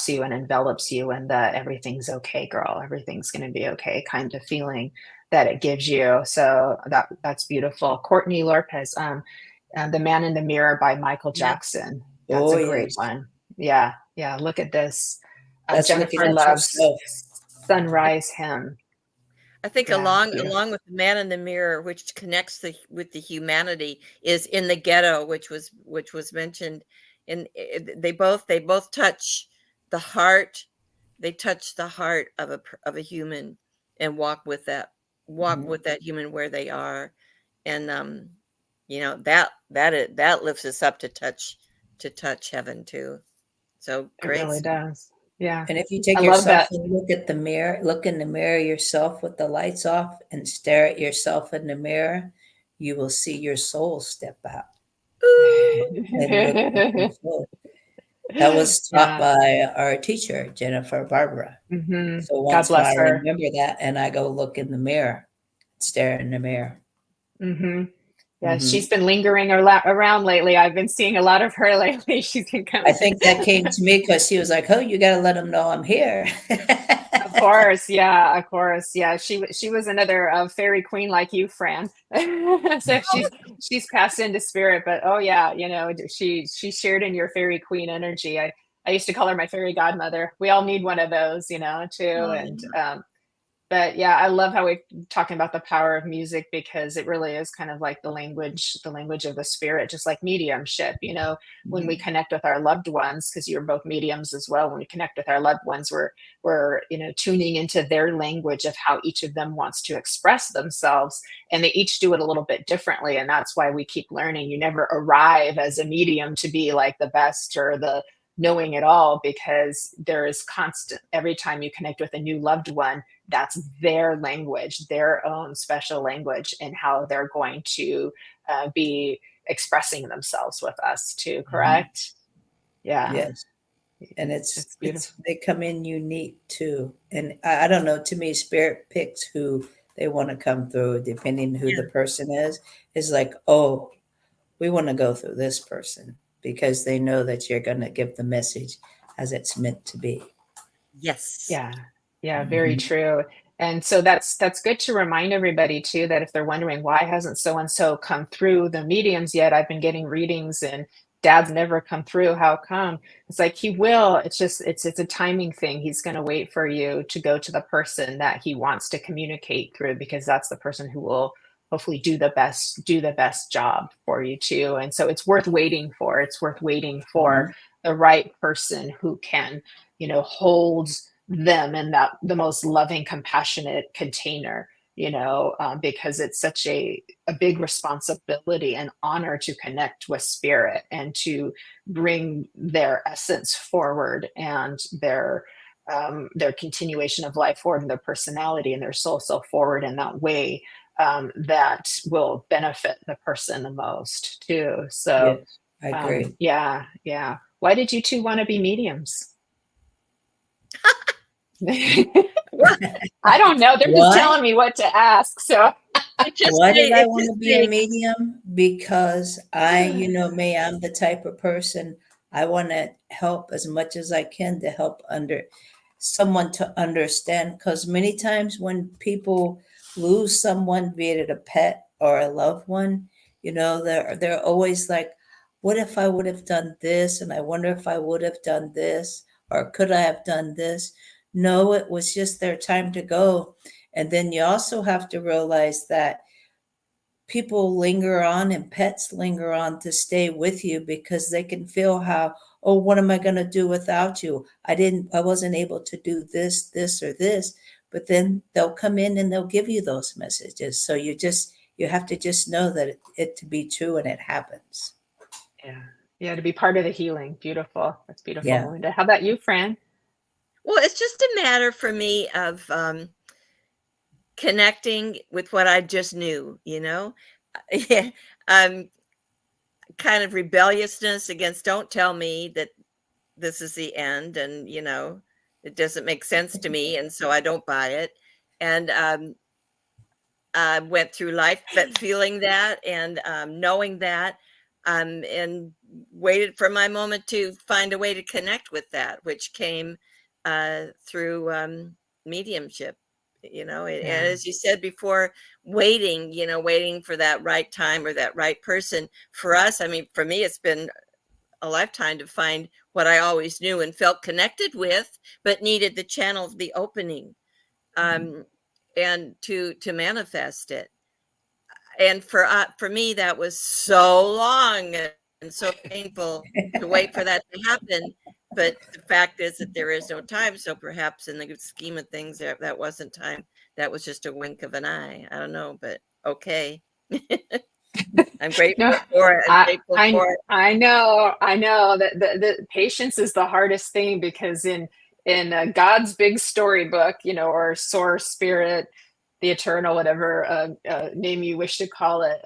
you and envelops you in the everything's okay, girl, everything's going to be okay kind of feeling that it gives you. So that's beautiful. Courtney Lopez, The Man in the Mirror by Michael Yeah. Jackson. That's Oh, a great yes. one. Yeah, yeah. Look at this. That's looking Jennifer at loves yourself. Sunrise Hymn. I think Yeah, along with the man in the mirror, which connects with the humanity, is In the Ghetto, which was mentioned. And they both touch the heart. They touch the heart of a human, and walk Mhm. with that human where they are. And that lifts us up to touch heaven too. So it great. really does. Yeah, And if you I take love yourself that. and look in the mirror yourself with the lights off, and stare at yourself in the mirror, you will see your soul step out Ooh. and look at your soul. That was taught Yeah. by our teacher, Jennifer Barbara. So God once when I bless her. remember that, and I go look in the mirror, stare in the mirror. hmm Yeah, she's Hmm. been lingering around lately. I've been seeing a lot of her lately. She's been I coming. think that came to me because she was like, "Oh, you got to let them know I'm here." Of course, yeah, of course, yeah. She was another fairy queen like you, Fran. So she's passed into spirit, but oh yeah, she shared in your fairy queen energy. I used to call her my fairy godmother. We all need one of those, too. And Oh, but yeah, I love how we're talking about the power of music, because it really is kind of like the language of the spirit, just like mediumship. When we Mhm. connect with our loved ones, because you're both mediums as well. When we connect with our loved ones, we're tuning into their language of how each of them wants to express themselves, and they each do it a little bit differently. And that's why we keep learning. You never arrive as a medium to be like the best or the knowing it all, because there is constant, every time you connect with a new loved one, that's their language, their own special language, and how they're going to be expressing themselves with us too. Mhm. Correct? Yeah, Yes. And it's it's beautiful. they come in unique too. And I don't know, to me, spirit picks who they want to come through, depending who the yeah. person is like, oh, we want to go through this person because they know that you're going to give the message as it's meant to be. Yes. Yeah, yeah, very Mhm. true. And so that's good to remind everybody too, that if they're wondering why hasn't so and so come through the mediums yet, I've been getting readings, and dad's never come through. How come? It's like, he will. It's just, it's a timing thing. He's going to wait for you to go to the person that he wants to communicate through, because that's the person who will hopefully do the best job for you too. And so it's worth waiting for. It's worth waiting for the right person who can, hold them in that the most loving, compassionate container, because it's such a big responsibility and honor to connect with spirit and to bring their essence forward, and their continuation of life forward, and their personality and their soul self forward in that way, that will benefit the person the most too. So Yes, I agree. yeah. Why did you two want to be mediums? I don't know. They're just telling me what to ask. So why did I want to be a medium? Because I'm the type of person, I want to help as much as I can to help someone to understand. Because many times when people lose someone, be it a pet or a loved one, they're always like, what if I would have done this? And I wonder if I would have done this, or could I have done this? No, it was just their time to go. And then you also have to realize that people linger on and pets linger on to stay with you, because they can feel how, oh, what am I going to do without you? I wasn't able to do this, or this. But then they'll come in and they'll give you those messages. So you have to just know that it to be true, and it happens. Yeah, to be part of the healing. Beautiful. That's beautiful, Yeah. Melinda. How about you, Fran? Well, it's just a matter for me of connecting with what I just knew, kind of rebelliousness against, don't tell me that this is the end, and it doesn't make sense to me, and so I don't buy it. And I went through life feeling that, and knowing that, and waited for my moment to find a way to connect with that, which came through mediumship. And as you said before, waiting for that right time or that right person. For us, for me, it's been a lifetime to find what I always knew and felt connected with, but needed the channel of the opening, and to manifest it. And for me, that was so long and so painful to wait for that to happen. But the fact is that there is no time. So perhaps in the scheme of things, that wasn't time. That was just a wink of an eye. I don't know, but okay. I'm grateful for it. I know that the patience is the hardest thing, because in God's big storybook, or source, spirit, the eternal, whatever name you wish to call it,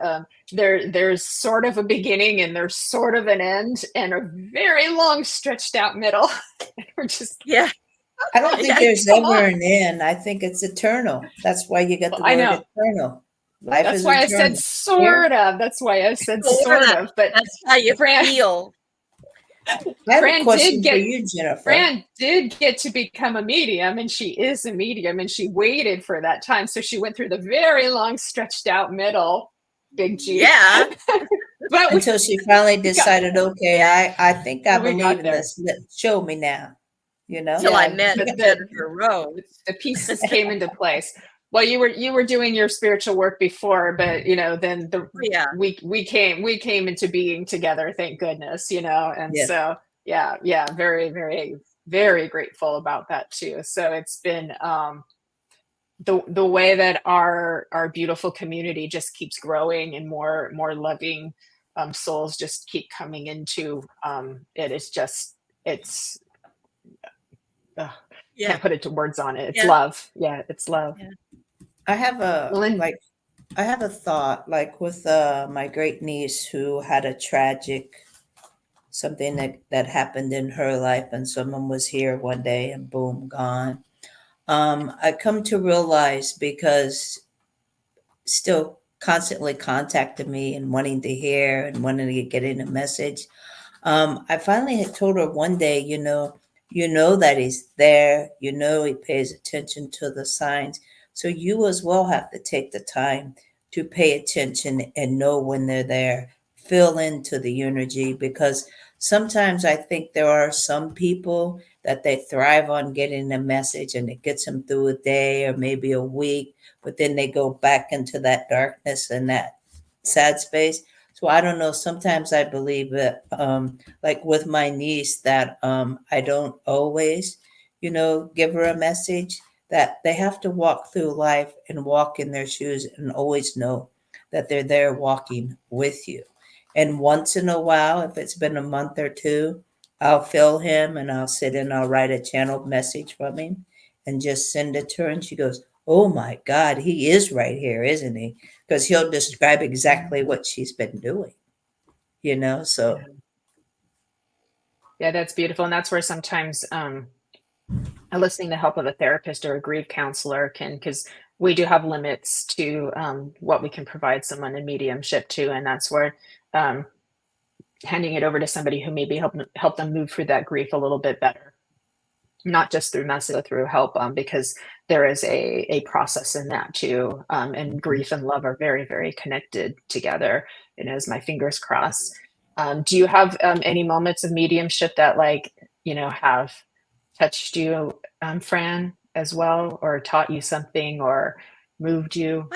there's sort of a beginning, and there's sort of an end, and a very long stretched out middle. We're just I don't think there's ever an end. I think it's eternal. That's why you got the word eternal. Life That's is why eternal. I said sort of. That's why I said sort of. But that's how you feel. I have a question for you, Jennifer. Fran did get to become a medium, and she is a medium, and she waited for that time. So she went through the very long, stretched out middle, big G. Yeah. But until she finally decided, okay, I think I believe in this. Show me now. Until I met Jennifer Rose. The pieces came into place. Well, you were doing your spiritual work before, but then we came into being together, thank goodness, and so very, very, very grateful about that too. So it's been the way that our beautiful community just keeps growing, and more loving souls just keep coming into it. Is just can't put it to words on it. It's love. Yeah, it's love. Yeah. I have a thought, like with my great niece who had a tragic something that happened in her life, and someone was here one day and boom, gone. I come to realize, because still constantly contacting me and wanting to hear and wanting to get in a message. I finally had told her one day, you know that he's there, he pays attention to the signs. So you as well have to take the time to pay attention and know when they're there. feel into the energy, because sometimes I think there are some people that they thrive on getting a message and it gets them through a day or maybe a week, but then they go back into that darkness and that sad space. So I don't know. Sometimes I believe that, like with my niece, that I don't always, give her a message, that they have to walk through life and walk in their shoes and always know that they're there walking with you. And once in a while, if it's been a month or two, I'll feel him and I'll sit and I'll write a channeled message from him and just send it to her. And she goes, "Oh my God, he is right here, isn't he?" Because he'll describe exactly what she's been doing, so. Yeah, that's beautiful. And that's where sometimes enlisting the help of a therapist or a grief counselor can, because we do have limits to what we can provide someone in mediumship to. And that's where handing it over to somebody who maybe help them move through that grief a little bit better, not just through message, but through help, because there is a process in that too. And grief and love are very, very connected together. And as my fingers crossed. Do you have any moments of mediumship that have touched you, Fran, as well, or taught you something or moved you?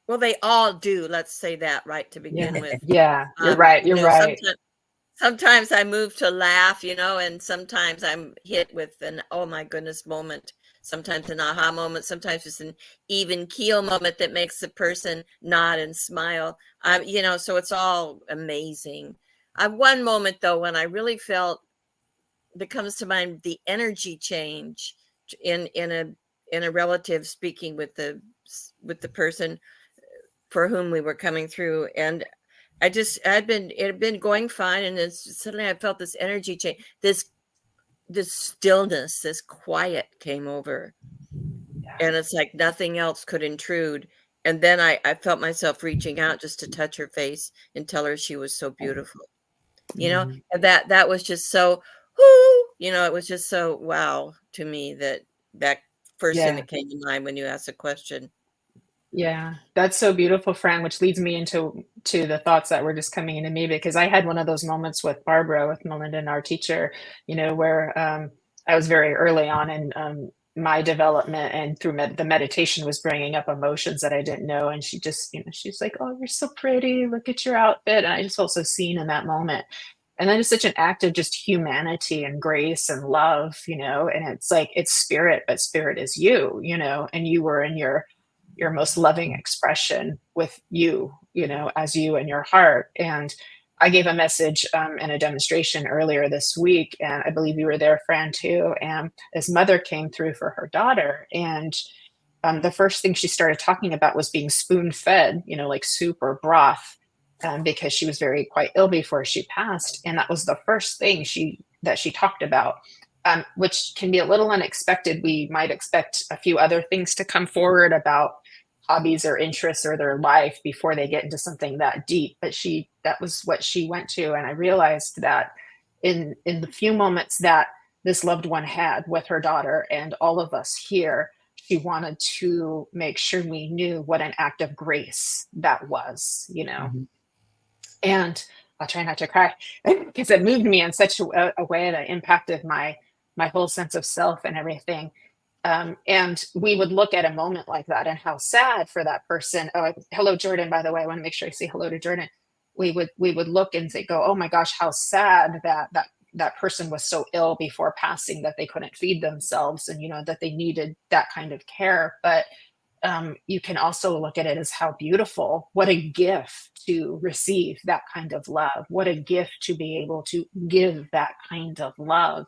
Well, they all do. Let's say that right to begin with. Yeah, you're right. You're right. Sometimes I move to laugh, and sometimes I'm hit with an, oh my goodness moment. Sometimes an aha moment, sometimes it's an even keel moment that makes the person nod and smile. So it's all amazing. One moment though, when I really felt, that comes to mind, the energy change in a relative speaking with the person for whom we were coming through, and it had been going fine, and then suddenly I felt this energy change, this stillness, this quiet came over, and it's like nothing else could intrude. And then I felt myself reaching out just to touch her face and tell her she was so beautiful, and that was just so, it was just so wow to me, that first thing that came to mind when you asked the question. Yeah, that's so beautiful, Fran, which leads me into the thoughts that were just coming into me, because I had one of those moments with Barbara, with Melinda, and our teacher, where I was very early on in my development, and through the meditation was bringing up emotions that I didn't know. And she just, she's like, "Oh, you're so pretty. Look at your outfit." And I just felt so seen in that moment. And then it's such an act of just humanity and grace and love, and it's like, it's spirit, but spirit is you, and you were in your most loving expression with you, as you and your heart. And I gave a message in a demonstration earlier this week, and I believe you were there, Fran, too. And his mother came through for her daughter, and the first thing she started talking about was being spoon fed, like soup or broth, because she was quite ill before she passed. And that was the first thing that she talked about. Which can be a little unexpected. We might expect a few other things to come forward about hobbies or interests or their life before they get into something that deep. But that was what she went to. And I realized that in the few moments that this loved one had with her daughter and all of us here, she wanted to make sure we knew what an act of grace that was, And I'll try not to cry because it moved me in such a way that impacted my whole sense of self and everything. And we would look at a moment like that and how sad for that person. Oh, hello, Jordan, by the way. I want to make sure I say hello to Jordan. We would look and go, "Oh my gosh, how sad that person was so ill before passing that they couldn't feed themselves, and that they needed that kind of care." But you can also look at it as how beautiful, what a gift to receive that kind of love, what a gift to be able to give that kind of love,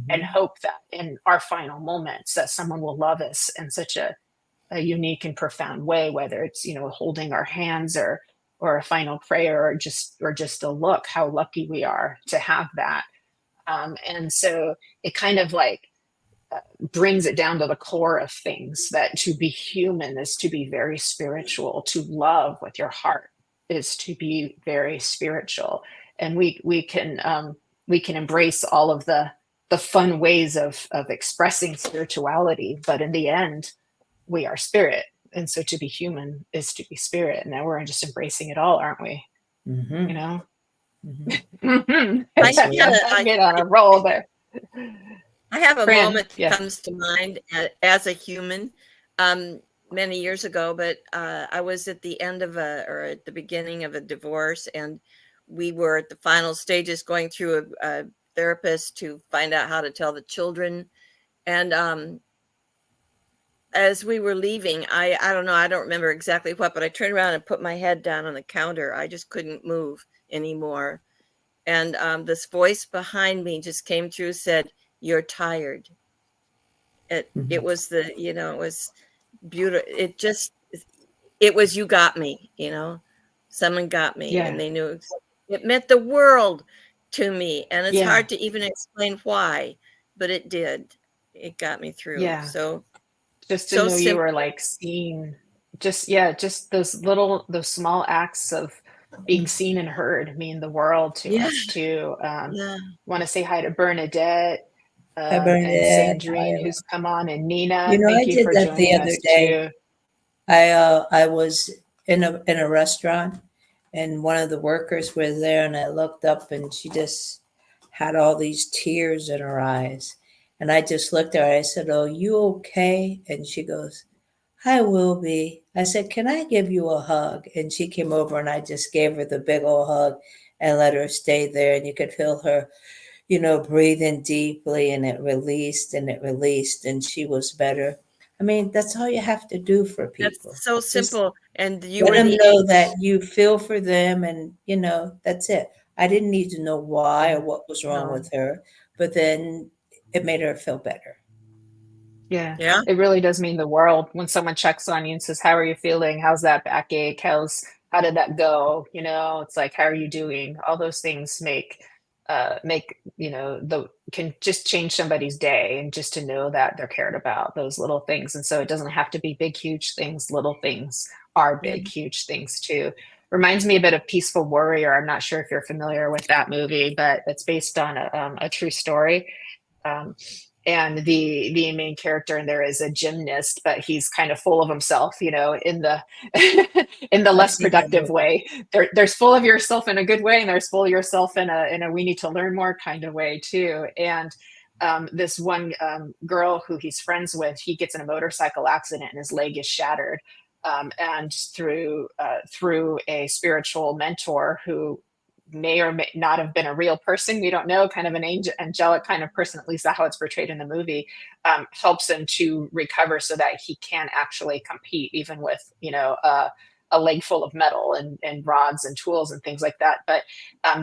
and hope that in our final moments that someone will love us in such a unique and profound way, whether it's, holding our hands or a final prayer or just a look. How lucky we are to have that. And so it kind of brings it down to the core of things, that to be human is to be very spiritual. To love with your heart is to be very spiritual. And we can embrace all of the fun ways of expressing spirituality, but in the end, we are spirit. And so to be human is to be spirit. And now we're just embracing it all, aren't we? Mm-hmm. You know? Mm-hmm. I get on a roll there. I have a Fran, moment that yes. comes to mind as a human many years ago, but I was at the end of or at the beginning of a divorce, and we were at the final stages going through a therapist to find out how to tell the children. And as we were leaving, I don't know, I don't remember exactly what, but I turned around and put my head down on the counter. I just couldn't move anymore. And this voice behind me just came through, said, "You're tired." It was it was beautiful. It was, you got me, someone got me, Yeah. and they knew it meant the world to me. And it's Yeah. hard to even explain why, but it did. It got me through. Yeah. So just to so know you simple. were like seen, just those small acts of being seen and heard mean the world to us too. Want to say hi to Bernadette and Bernadette. Sandrine, who's come on, and Nina. You know, Thank I you did for that joining the other us day. too. I was in a restaurant, and one of the workers was there, and I looked up, and she just had all these tears in her eyes. And I just looked at her. I said, "Oh, you okay?" And she goes, "I will be." I said, "Can I give you a hug?" And she came over, and I just gave her the big old hug and let her stay there. And you could feel her, breathing deeply, and it released, and she was better. I mean, that's all you have to do for people. That's so simple. And you let were them the know that you feel for them, and that's it. I didn't need to know why or what was wrong with her, but then it made her feel better. Yeah. Yeah. It really does mean the world when someone checks on you and says, "How are you feeling? How's that backache? How did that go?" It's like, "How are you doing?" All those things can just change somebody's day, and just to know that they're cared about, those little things. And so it doesn't have to be big, huge things. Little things are big, huge things too. Reminds me a bit of Peaceful Warrior. I'm not sure if you're familiar with that movie, but it's based on a true story. And the main character in there is a gymnast, but he's kind of full of himself, in the in the less productive way. There's full of yourself in a good way, and there's full of yourself in a we need to learn more kind of way too. And this one girl who he's friends with, he gets in a motorcycle accident and his leg is shattered. And through a spiritual mentor who may or may not have been a real person, we don't know, kind of an angelic kind of person, at least that's how it's portrayed in the movie, helps him to recover so that he can actually compete, even with a leg full of metal and rods and tools and things like that. But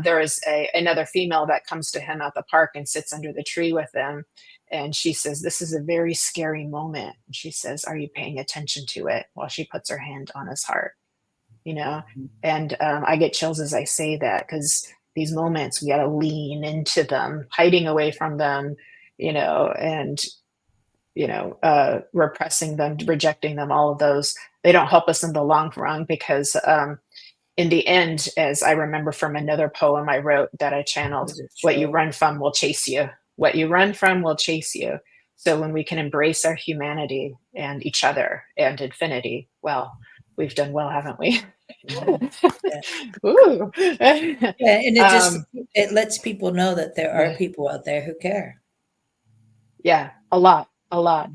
there is another female that comes to him at the park and sits under the tree with him, and she says, "This is a very scary moment." And she says, "Are you paying attention to it?" While she puts her hand on his heart. And I get chills as I say that, because these moments, we got to lean into them. Hiding away from them, and repressing them, rejecting them, all of those, they don't help us in the long run, because in the end, as I remember from another poem I wrote that I channeled, what you run from will chase you. What you run from will chase you. So when we can embrace our humanity and each other and infinity, well, we've done well, haven't we? Ooh. Yeah, and it lets people know that there are people out there who care. Yeah, a lot. What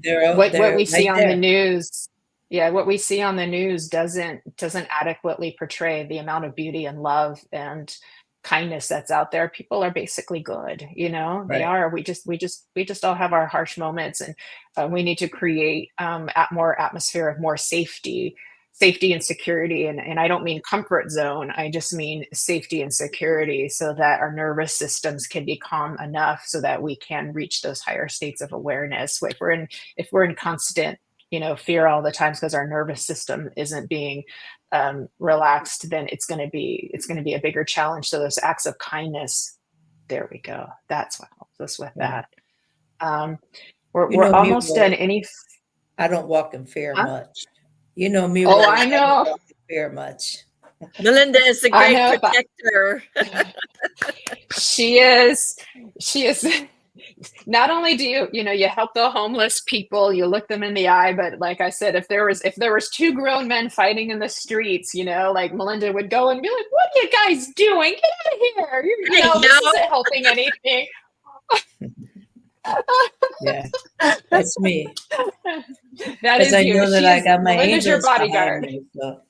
we see right on there. the news, what we see on the news doesn't adequately portray the amount of beauty and love and kindness that's out there. People are basically good, they are. We just all have our harsh moments, and we need to create more atmosphere of more safety and security. And I don't mean comfort zone. I just mean safety and security, so that our nervous systems can be calm enough so that we can reach those higher states of awareness. If we're in constant, fear all the time because our nervous system isn't being relaxed, then it's going to be a bigger challenge. So those acts of kindness, there we go. That's what helps us with that. We're almost done. I don't walk in fear much. You know me. Oh, I know. I don't walk in fear much. Melinda is a great protector. She is. Not only do you help the homeless people, you look them in the eye, but like I said, if there was two grown men fighting in the streets, like Melinda would go and be like, "What are you guys doing? Get out of here! This isn't helping anything." Yeah, that's me. That Because is I you. know that I got my Melinda's your angels behind bodyguard. me. So.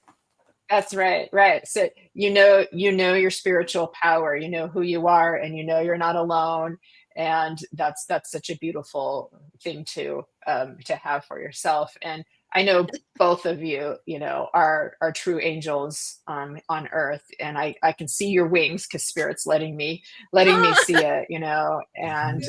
That's right. Right. So you know your spiritual power, you know who you are, and you're not alone. And that's such a beautiful thing to have for yourself. And I know both of you, are true angels on earth. And I can see your wings because spirit's letting me see it, and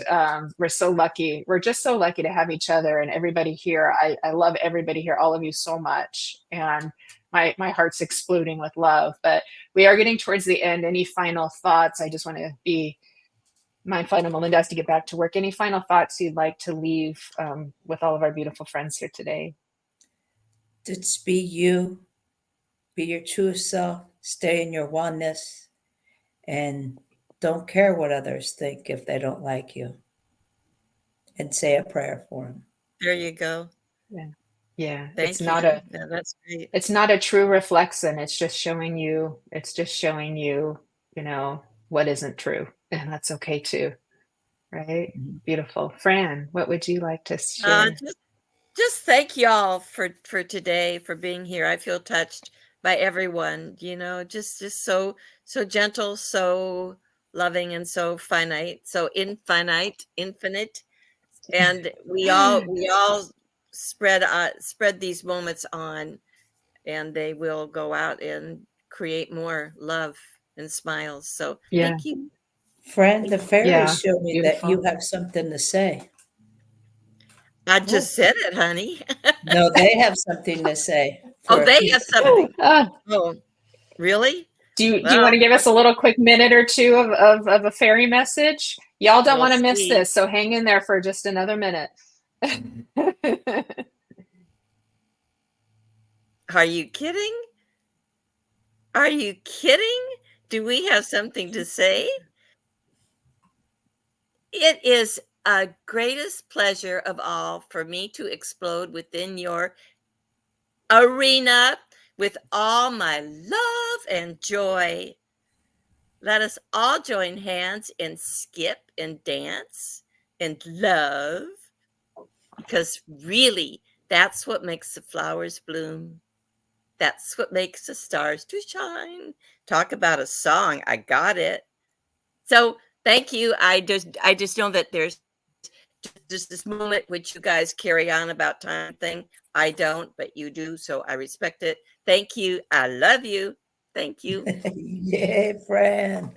we're so lucky. We're just so lucky to have each other and everybody here. I love everybody here, all of you so much. And my heart's exploding with love, but we are getting towards the end. Any final thoughts? I just want to be mindful. I know Melinda has to get back to work. Any final thoughts you'd like to leave with all of our beautiful friends here today? Just be you, be your true self, stay in your oneness, and don't care what others think if they don't like you. And say a prayer for them. There you go. Yeah. Yeah. Thank you. Yeah, that's great. It's not a true reflection. It's just showing you, what isn't true. And that's okay too. Right? Mm-hmm. Beautiful. Fran, what would you like to share? Just thank y'all for today, for being here. I feel touched by everyone, just so gentle, so loving, and so finite, so infinite. And we all spread these moments on, and they will go out and create more love and smiles. So thank you. Fran, the fairies show me beautiful. That you have something to say. I just said it, honey. No, they have something to say. They have something. Oh, really? Do you want to give us a little quick minute or two of a fairy message? Y'all don't want to miss this, so hang in there for just another minute. Are you kidding? Are you kidding? Do we have something to say? It is a greatest pleasure of all for me to explode within your arena with all my love and joy. Let us all join hands and skip and dance and love, because really, that's what makes the flowers bloom. That's what makes the stars to shine. Talk about a song. I got it. So thank you. I just know that there's just this moment which you guys carry on about time thing. I don't, but you do. So I respect it. Thank you. I love you. Thank you. Yeah, Fran.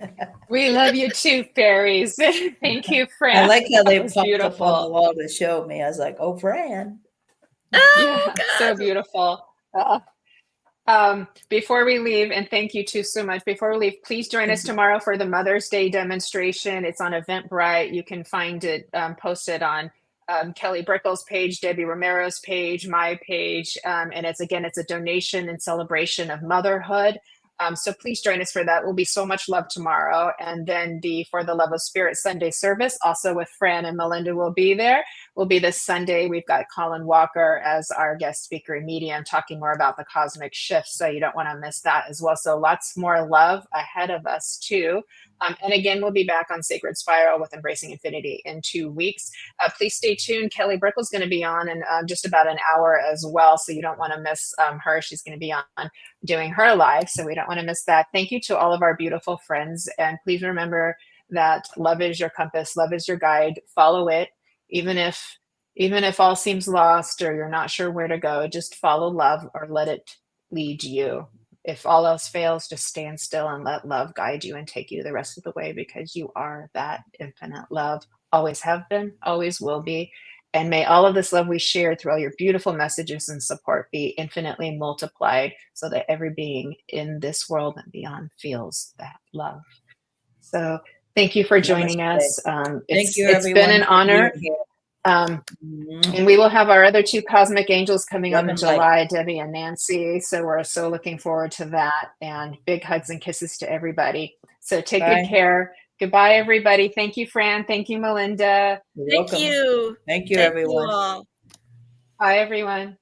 We love you too, fairies. Thank you, Fran. I like how they popped up on the wall to show me. I was like, oh, Fran. Oh, yeah, so beautiful. Before we leave, and thank you too so much. Before we leave, please join us tomorrow for the Mother's Day demonstration. It's on Eventbrite. You can find it posted on Kelly Brickle's page, Debbie Romero's page, my page. And it's a donation and celebration of motherhood. So please join us for that. Will be so much love tomorrow. And then the For the Love of Spirit Sunday service, also with Fran and Melinda, will be there. Will be this Sunday. We've got Colin Walker as our guest speaker and medium, talking more about the cosmic shifts. So you don't want to miss that as well. So lots more love ahead of us too. And again, we'll be back on Sacred Spiral with Embracing Infinity in 2 weeks. Please stay tuned. Kelly Brickle's going to be on in just about an hour as well. So you don't want to miss her. She's going to be on doing her live. So we don't want to miss that. Thank you to all of our beautiful friends. And please remember that love is your compass. Love is your guide. Follow it. Even if all seems lost or you're not sure where to go, just follow love or let it lead you. If all else fails, just stand still and let love guide you and take you the rest of the way, because you are that infinite love. Always have been, always will be. And may all of this love we share through all your beautiful messages and support be infinitely multiplied, so that every being in this world and beyond feels that love. So thank you for joining us. It's been an honor. And we will have our other 2 cosmic angels coming up in July, Debbie and Nancy. So we're so looking forward to that. And big hugs and kisses to everybody. So take good care. Goodbye, everybody. Thank you, Fran. Thank you, Melinda. You're Thank welcome. you. Thank you, Thank everyone. you all. Bye, everyone.